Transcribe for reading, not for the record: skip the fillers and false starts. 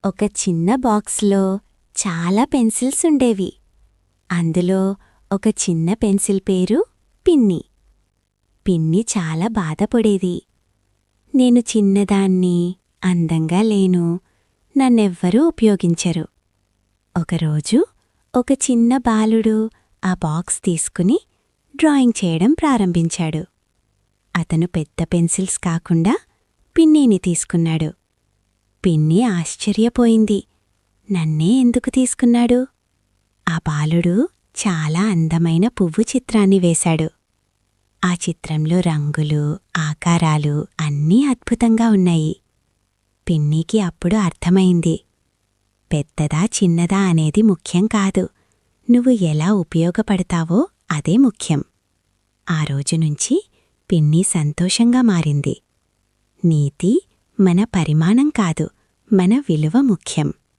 ఒక చిన్న బాక్స్లో చాలా పెన్సిల్స్ ఉండేవి. అందులో ఒక చిన్న పెన్సిల్ పేరు పిన్ని. పిన్ని చాలా బాధపడేది. నేను చిన్నదాన్ని, అందంగా లేను, నన్నెవ్వరూ ఉపయోగించరు. ఒకరోజు ఒక చిన్న బాలుడు ఆ బాక్స్ తీసుకుని డ్రాయింగ్ చేయడం ప్రారంభించాడు. అతను పెద్ద పెన్సిల్స్ కాకుండా పిన్నీని తీసుకున్నాడు. పిన్ని ఆశ్చర్యపోయింది. నన్నే ఎందుకు తీసుకున్నాడు? ఆ బాలుడు చాలా అందమైన పువ్వు చిత్రాన్ని వేశాడు. ఆ చిత్రంలో రంగులు, ఆకారాలు అన్నీ అద్భుతంగా ఉన్నాయి. పిన్నీకి అప్పుడు అర్థమైంది. పెద్దదా చిన్నదా అనేది ముఖ్యం కాదు, నువ్వు ఎలా ఉపయోగపడతావో అదే ముఖ్యం. ఆ రోజునుంచి పిన్ని సంతోషంగా మారింది. నీతి మన పరిమాణం కాదు, మన విలువ ముఖ్యం.